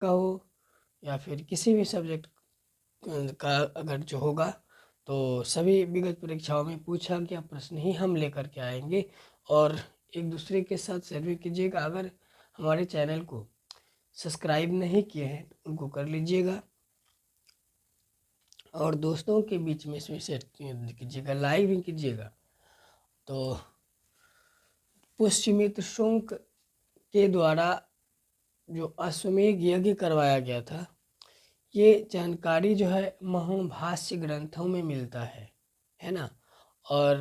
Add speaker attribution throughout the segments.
Speaker 1: का हो या फिर किसी भी सब्जेक्ट का अगर जो होगा तो सभी विगत परीक्षाओं में पूछा गया प्रश्न ही हम लेकर के आएंगे। और एक दूसरे के साथ शेयर भी कीजिएगा। अगर हमारे चैनल को सब्सक्राइब नहीं किए हैं तो उनको कर लीजिएगा और दोस्तों के बीच में इसमें शेयर कीजिएगा, लाइक भी कीजिएगा। तो पुष्यमित्र शुंग के द्वारा जो अश्वमेध यज्ञ करवाया गया था, ये जानकारी जो है महाभाष्य ग्रंथों में मिलता है ना। और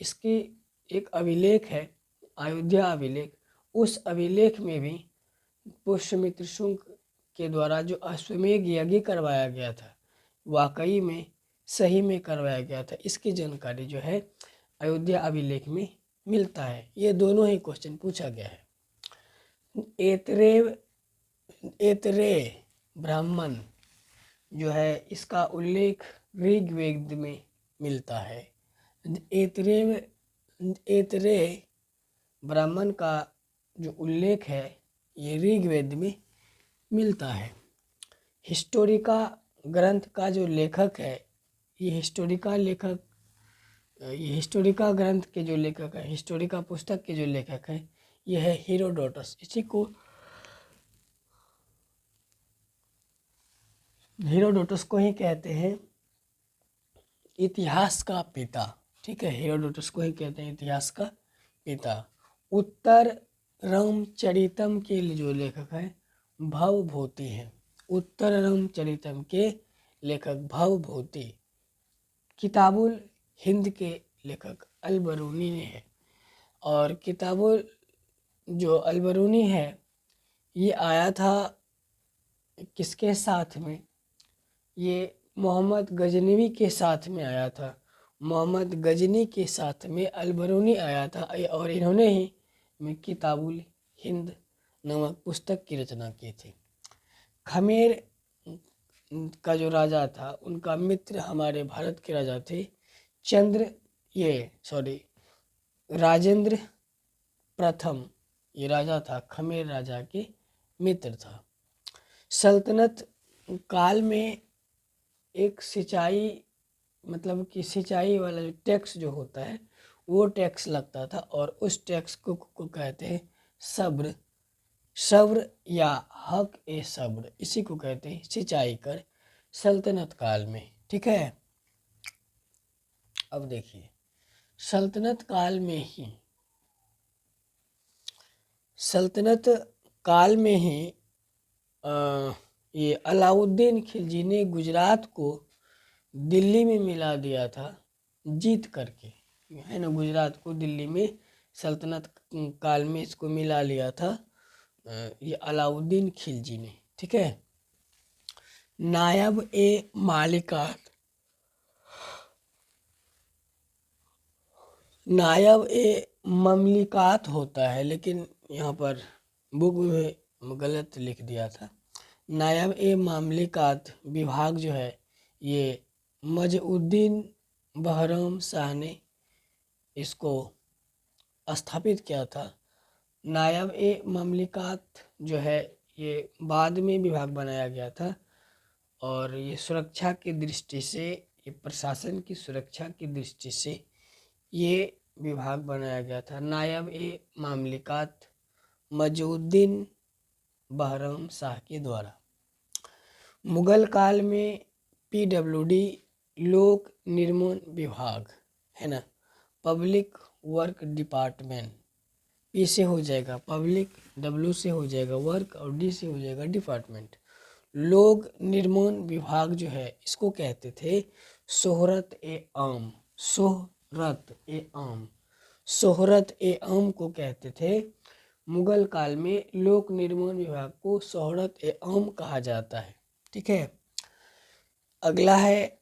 Speaker 1: इसकी एक अभिलेख है, अयोध्या अभिलेख। उस अभिलेख में भी पुष्यमित्र शुंग के द्वारा जो अश्वमेध यज्ञ करवाया गया था वाकई में सही में करवाया गया था, इसकी जानकारी जो है अयोध्या अभिलेख में मिलता है। ये दोनों ही क्वेश्चन पूछा गया है। ऐतरेय ब्राह्मण जो है इसका उल्लेख ऋग्वेद में मिलता है। ऐतरेय ब्राह्मण का जो उल्लेख है ये ऋग्वेद में मिलता है। हिस्टोरिका ग्रंथ का जो लेखक है, ये हिस्टोरिका ग्रंथ के जो लेखक है, हिस्टोरिका पुस्तक के जो लेखक है ये है हेरोडोटस। इसी को हेरोडोटस को ही कहते हैं इतिहास का पिता। ठीक है, हेरोडोटस को ही कहते हैं इतिहास का पिता। उत्तर रामचरितम के जो लेखक है भवभूति हैं। उत्तर रामचरितम के लेखक भवभूति। किताबुल हिंद के लेखक अलबरूनी ने है। और किताबुल जो अलबरूनी है ये आया था किसके साथ में, ये मोहम्मद गजनवी के साथ में आया था। मोहम्मद गजनी के साथ में अलबरूनी आया था और इन्होंने ही किताबुल हिंद नामक पुस्तक की रचना की थी। खमेर का जो राजा था उनका मित्र हमारे भारत के राजा थे राजेंद्र प्रथम। ये राजा था, खमेर राजा के मित्र था। सल्तनत काल में एक सिंचाई मतलब कि सिंचाई वाला जो टैक्स जो होता है वो टैक्स लगता था और उस टैक्स को कहते हैं सब्र। सब्र या हक ए सब्र, इसी को कहते हैं सिंचाई कर सल्तनत काल में। ठीक है, अब देखिए सल्तनत काल में ही ये अलाउद्दीन खिलजी ने गुजरात को दिल्ली में मिला दिया था जीत करके, है ना। गुजरात को दिल्ली में सल्तनत काल में इसको मिला लिया था ये अलाउद्दीन खिलजी ने। ठीक है, नायब ए ममलिकात होता है, लेकिन यहाँ पर बुक में गलत लिख दिया था। नायब ए ममलिकात विभाग जो है ये मजउद्दीन बहराम शाह ने इसको स्थापित किया था। नायब ए ममलिकात जो है ये बाद में विभाग बनाया गया था और ये सुरक्षा की दृष्टि से, ये प्रशासन की सुरक्षा की दृष्टि से ये विभाग बनाया गया था। नायब ए ममलिकात मजउद्दीन बहराम शाह के द्वारा। मुगल काल में PWD लोक निर्माण विभाग, है ना। पब्लिक वर्क डिपार्टमेंट, P से हो जाएगा पब्लिक, W से हो जाएगा वर्क और D से हो जाएगा डिपार्टमेंट। लोक निर्माण विभाग जो है इसको कहते थे शोहरत ए आम। शोहरत ए आम को कहते थे। मुगल काल में लोक निर्माण विभाग को शोहरत ए आम कहा जाता है। ठीक है, अगला है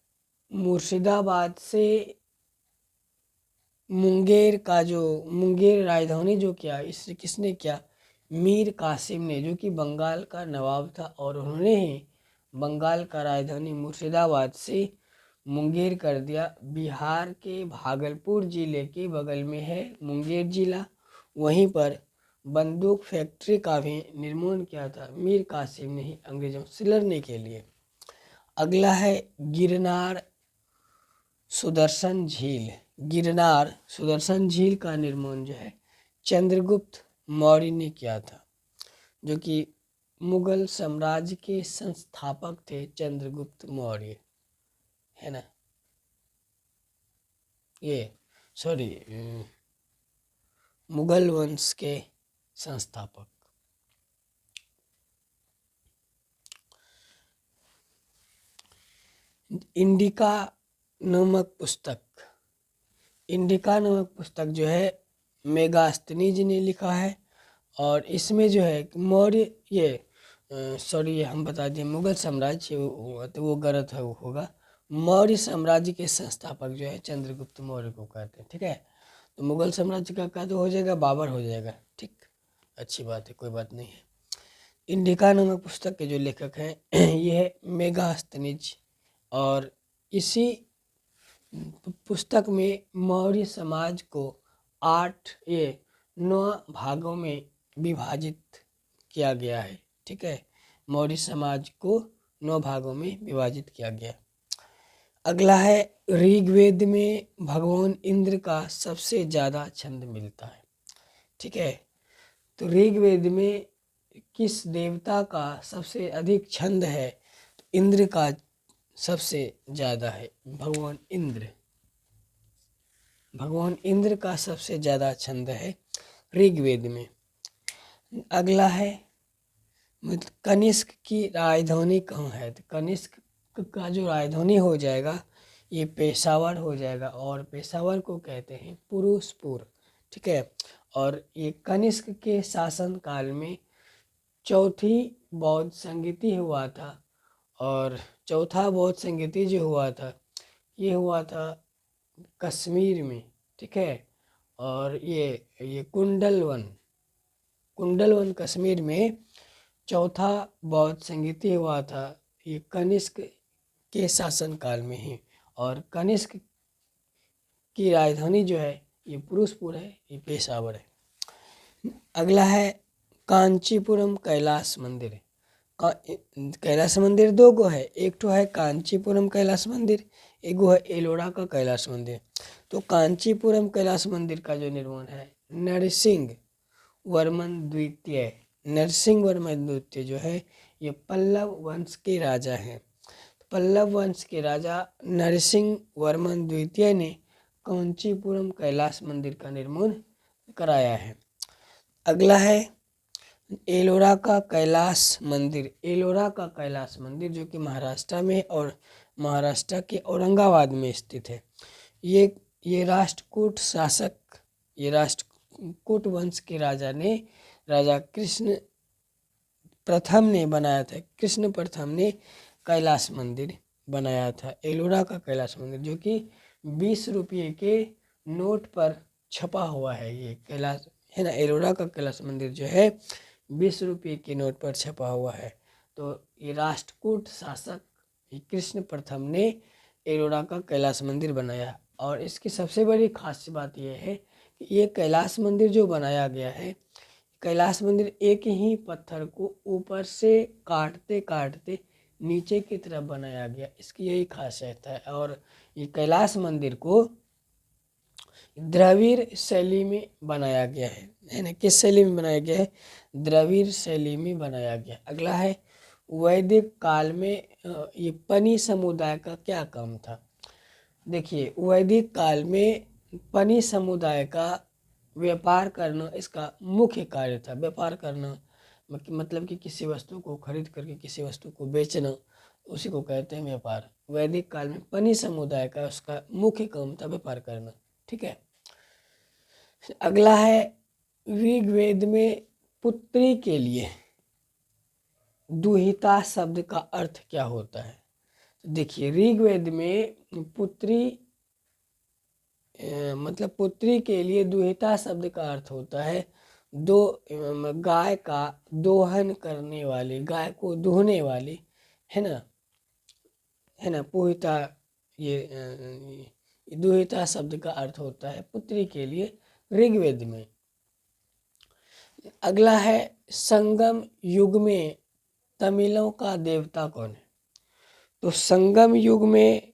Speaker 1: मुर्शिदाबाद से मुंगेर का जो मुंगेर राजधानी जो किया, इससे किसने किया, मीर कासिम ने, जो कि बंगाल का नवाब था और उन्होंने ही बंगाल का राजधानी मुर्शिदाबाद से मुंगेर कर दिया। बिहार के भागलपुर जिले के बगल में है मुंगेर जिला, वहीं पर बंदूक फैक्ट्री का भी निर्माण किया था मीर कासिम ने ही अंग्रेजों से लड़ने के लिए। अगला है गिरनार सुदर्शन झील। गिरनार सुदर्शन झील का निर्माण जो है चंद्रगुप्त मौर्य ने किया था, जो कि मुगल साम्राज्य के संस्थापक थे चंद्रगुप्त मौर्य, है ना। ये सॉरी मुगल वंश के संस्थापक। इंडिका नामक पुस्तक, इंडिका नामक पुस्तक जो है मेगास्थनी जी ने लिखा है। और इसमें जो है मौर्य ये हम बता दिए मुगल साम्राज्य तो वो गलत है, वो होगा मौर्य साम्राज्य के संस्थापक जो है चंद्रगुप्त मौर्य को कहते हैं, ठीक है। तो मुगल साम्राज्य का तो हो जाएगा बाबर हो जाएगा, ठीक, अच्छी बात है, कोई बात नहीं है। इंडिका नामक पुस्तक के जो लेखक हैं ये है मेगास्थनीज। और इसी पुस्तक में मौर्य समाज को 9 भागों में विभाजित किया गया है, ठीक है। मौर्य समाज को 9 भागों में विभाजित किया गया। अगला है ऋग्वेद में भगवान इंद्र का सबसे ज़्यादा छंद मिलता है, ठीक है। तो ऋग्वेद में किस देवता का सबसे अधिक छंद है? तो इंद्र का सबसे ज़्यादा है, भगवान इंद्र। भगवान इंद्र का सबसे ज़्यादा छंद है ऋग्वेद में। अगला है कनिष्क की राजधानी कहाँ है? तो कनिष्क का जो राजधानी हो जाएगा ये पेशावर हो जाएगा, और पेशावर को कहते हैं पुरुषपुर, ठीक है। और ये कनिष्क के शासन काल में चौथी बौद्ध संगीति हुआ था, और चौथा बौद्ध संगीति जो हुआ था ये हुआ था कश्मीर में, ठीक है। और ये कुंडलवन कश्मीर में चौथा बौद्ध संगीति हुआ था, ये कनिष्क के शासन काल में ही। और कनिष्क की राजधानी जो है ये पुरुषपुर है, ये पेशावर है। अगला है कांचीपुरम कैलाश मंदिर। कैलाश मंदिर 2 गो है, एक तो है कांचीपुरम कैलाश मंदिर, एक गो है एलोरा का कैलाश मंदिर। तो कांचीपुरम कैलाश मंदिर का जो निर्माण है नरसिंह वर्मन द्वितीय, नरसिंह वर्मन द्वितीय जो है ये पल्लव वंश के राजा हैं। पल्लव वंश के राजा नरसिंह वर्मन द्वितीय ने कांचीपुरम कैलाश मंदिर का निर्माण कराया है। अगला है एलोरा का कैलाश मंदिर। एलोरा का कैलाश मंदिर जो कि महाराष्ट्र में और महाराष्ट्र के औरंगाबाद में स्थित है। ये राष्ट्रकूट शासक, ये राष्ट्रकूट वंश के राजा कृष्ण प्रथम ने बनाया था। कृष्ण प्रथम ने कैलाश मंदिर बनाया था, एलोरा का कैलाश मंदिर, जो कि 20 रुपये के नोट पर छपा हुआ है। ये कैलाश है ना, एलोरा का कैलाश मंदिर जो है 20 रुपये के नोट पर छपा हुआ है। तो ये राष्ट्रकूट शासक कृष्ण प्रथम ने एलोरा का कैलाश मंदिर बनाया। और इसकी सबसे बड़ी खास बात यह है कि ये कैलाश मंदिर जो बनाया गया है, कैलाश मंदिर एक ही पत्थर को ऊपर से काटते काटते नीचे की तरफ बनाया गया, इसकी यही खासियत है। और ये कैलाश मंदिर को द्रविड़ शैली में बनाया गया है ना। किस शैली में बनाया गया है? द्रविड़ शैली में बनाया गया। अगला है वैदिक काल में ये पनी समुदाय का क्या काम था? देखिए वैदिक काल में पनी समुदाय का व्यापार करना इसका मुख्य कार्य था। व्यापार करना मतलब कि किसी वस्तु को खरीद करके किसी वस्तु को बेचना, उसी को कहते हैं व्यापार। वैदिक काल में पनी समुदाय का उसका मुख्य काम था व्यापार करना, ठीक है। अगला है ऋग्वेद में पुत्री के लिए दुहिता शब्द का अर्थ क्या होता है? देखिए ऋग्वेद में पुत्री मतलब पुत्री के लिए दुहिता शब्द का अर्थ होता है गाय का दोहन करने वाली, गाय को दुहने वाली, है ना पुहिता। ये दुहिता शब्द का अर्थ होता है पुत्री के लिए ऋग्वेद में। अगला है संगम युग में तमिलों का देवता कौन है? तो संगम युग में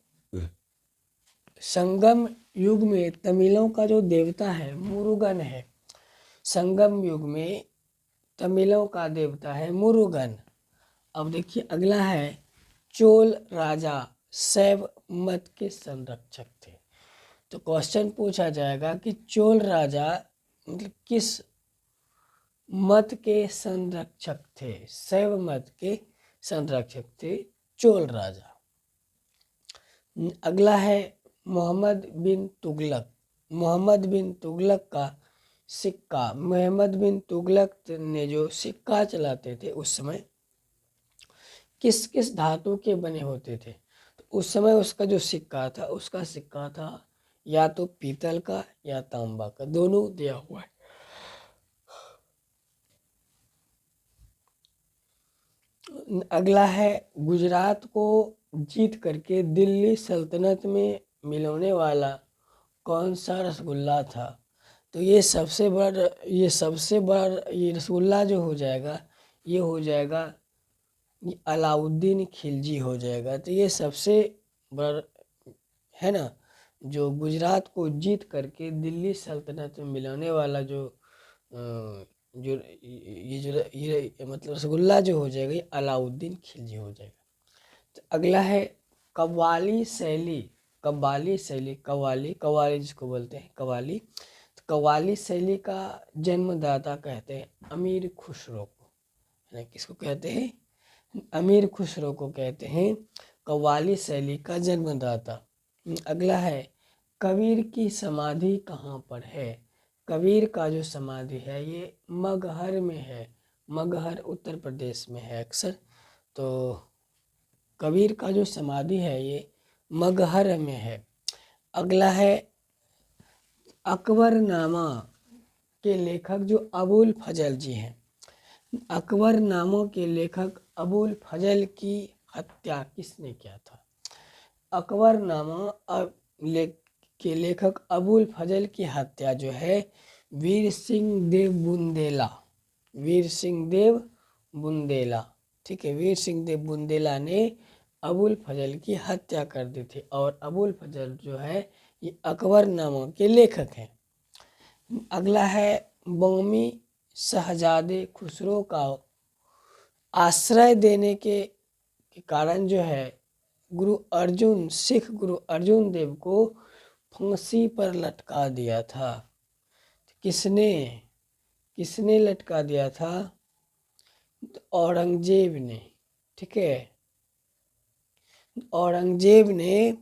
Speaker 1: तमिलों का जो देवता है मुरुगन है। संगम युग में तमिलों का देवता है मुरुगन। अब देखिए अगला है चोल राजा शैव मत के संरक्षक थे। तो क्वेश्चन पूछा जाएगा कि चोल राजा मतलब किस मत के संरक्षक थे? शैव मत के संरक्षक थे चोल राजा। अगला है मोहम्मद बिन तुगलक। मोहम्मद बिन तुगलक का सिक्का, मोहम्मद बिन तुगलक ने जो सिक्का चलाते थे उस समय किस किस धातु के बने होते थे? तो उस समय उसका जो सिक्का था उसका सिक्का था या तो पीतल का या तांबा का, दोनों दिया हुआ है। अगला है गुजरात को जीत करके दिल्ली सल्तनत में मिलाने वाला कौन सा रसगुल्ला था? तो ये सबसे बड़ा ये रसगुल्ला जो हो जाएगा ये हो जाएगा ये अलाउद्दीन खिलजी हो जाएगा। तो ये सबसे बड़ा है ना, जो गुजरात को जीत करके दिल्ली सल्तनत में मिलाने वाला जो जो ये जो ये मतलब रसगुल्ला जो हो जाएगा ये अलाउद्दीन खिलजी हो जाएगा। तो अगला है कव्वाली शैली। कव्वाली कव्वाली जिसको बोलते हैं कव्वाली। तो कव्वाली शैली का जन्मदाता कहते हैं अमीर खुसरो को, है ना। किसको कहते हैं? अमीर खुसरो को कहते हैं कव्वाली शैली का जन्मदाता। अगला है कबीर की समाधि कहाँ पर है? कबीर का जो समाधि है ये मगहर में है। मगहर उत्तर प्रदेश में है अक्सर। तो कबीर का जो समाधि है ये मगहर में है। अगला है अकबरनामा के लेखक जो अबुल फजल जी हैं। अकबरनामा के लेखक अबुल फजल की हत्या किसने किया था? अकबरनामा के लेखक अबुल फजल की हत्या जो है वीर सिंह देव बुंदेला, वीर सिंह देव बुंदेला, ठीक है, वीर सिंह देव बुंदेला ने अबुल फजल की हत्या कर दी थी। और अबुल फजल जो है ये अकबरनामा के लेखक हैं। अगला है बौमी शहजादे खुसरो का आश्रय देने के कारण जो है सिख गुरु अर्जुन देव को फांसी पर लटका दिया था। किसने किसने लटका दिया था? तो औरंगजेब ने, ठीक है। औरंगजेब ने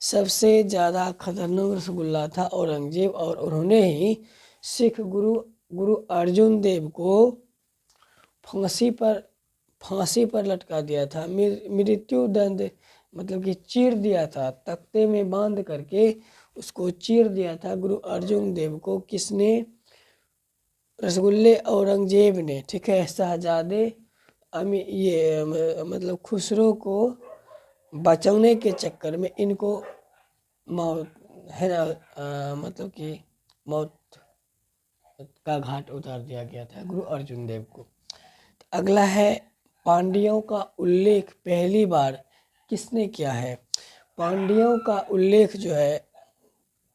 Speaker 1: सबसे ज़्यादा खतरनाक रसगुल्ला था औरंगजेब, और उन्होंने ही सिख गुरु अर्जुन देव को फांसी पर लटका दिया था। मृत्यु दंड मतलब कि चीर दिया था, तख्ते में बांध करके उसको चीर दिया था गुरु अर्जुन देव को। किसने? रसगुल्ले औरंगजेब ने, ठीक है। शहजादे मतलब खुसरो को बचाने के चक्कर में इनको मौत है ना मतलब कि मौत का घाट उतार दिया गया था गुरु अर्जुन देव को। अगला है पांड्यों का उल्लेख पहली बार किसने किया है? पांड्यों का उल्लेख जो है,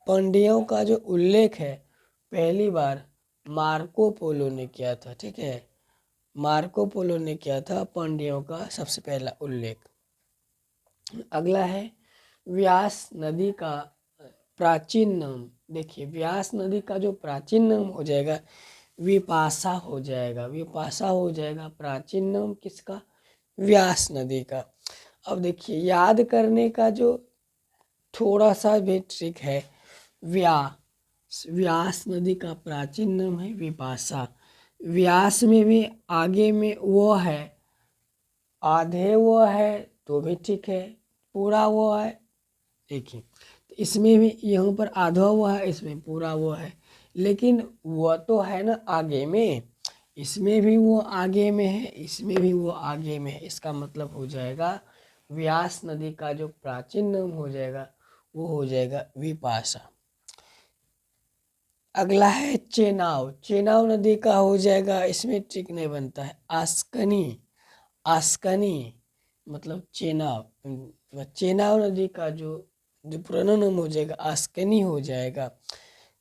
Speaker 1: पांड्यों का जो उल्लेख है पहली बार मार्को पोलो ने किया था, ठीक है। मार्को पोलो ने किया था पांड्यों का सबसे पहला उल्लेख। अगला है व्यास नदी का प्राचीन नाम। देखिए व्यास नदी का जो प्राचीन नाम हो जाएगा विपाशा हो जाएगा, विपाशा हो जाएगा प्राचीन नाम किसका? व्यास नदी का। अब देखिए याद करने का जो थोड़ा सा भी ट्रिक है, व्यास नदी का प्राचीन नाम है विपाशा। व्यास में भी आगे में वो है, आधे वो है तो भी ठीक है, पूरा वो है। देखिए तो इसमें भी यहाँ पर आधा वो है, इसमें पूरा वो है, लेकिन वो तो है ना आगे में, इसमें भी वो आगे में है, इसमें भी वो आगे में है। इसका मतलब हो जाएगा व्यास नदी का जो प्राचीन नाम हो जाएगा वो हो जाएगा विपाशा। अगला है चेनाब। चेनाब नदी का हो जाएगा, इसमें टिक नहीं बनता है, आस्कनी। आस्कनी मतलब चेनाब। चेनाब नदी का जो जो प्रोनाउन हो जाएगा आस्कनी हो जाएगा।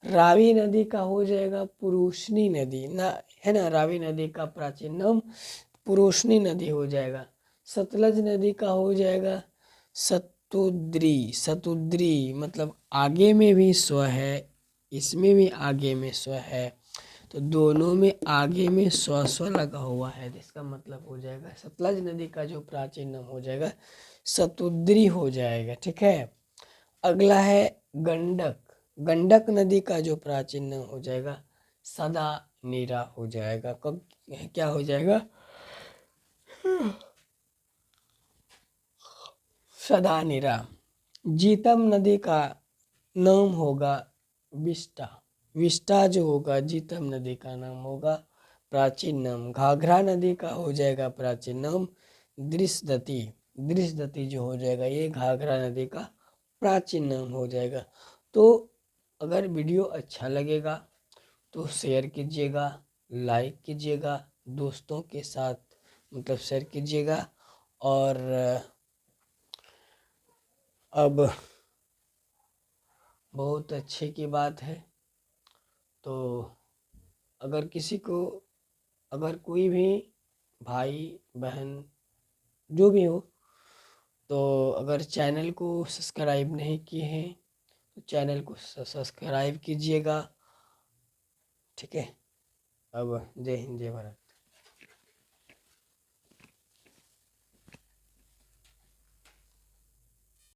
Speaker 1: रावी नदी का हो जाएगा पुरुषनी नदी ना, है ना। रावी नदी का प्राचीन नाम पुरुषनी नदी हो जाएगा। सतलज नदी का हो जाएगा सतुद्री। सतुद्री मतलब आगे में भी स्व है, इसमें भी आगे में स्व है, तो दोनों में आगे में स्व स्व लगा हुआ है, इसका मतलब हो जाएगा सतलज नदी का जो प्राचीन नाम हो जाएगा सतुद्री हो जाएगा। ठीक है। अगला है गंडक। गंडक नदी का जो प्राचीन नाम हो जाएगा सदा नीरा हो जाएगा। कब क्या हो जाएगा? सदा नीरा। जीतम नदी का नाम होगा विष्टा। विष्टा जो होगा जीतम नदी का नाम होगा प्राचीन नाम। घाघरा नदी का हो जाएगा प्राचीन नाम दृशदती। दृशदती जो हो जाएगा ये घाघरा नदी का प्राचीन नाम हो जाएगा। तो अगर वीडियो अच्छा लगेगा तो शेयर कीजिएगा, लाइक कीजिएगा, दोस्तों के साथ मतलब शेयर कीजिएगा। और अब बहुत अच्छे की बात है, तो अगर किसी को, अगर कोई भी भाई बहन जो भी हो, तो अगर चैनल को सब्सक्राइब नहीं किए हैं तो चैनल को सब्सक्राइब कीजिएगा। ठीक है। अब जय हिंद जय भारत।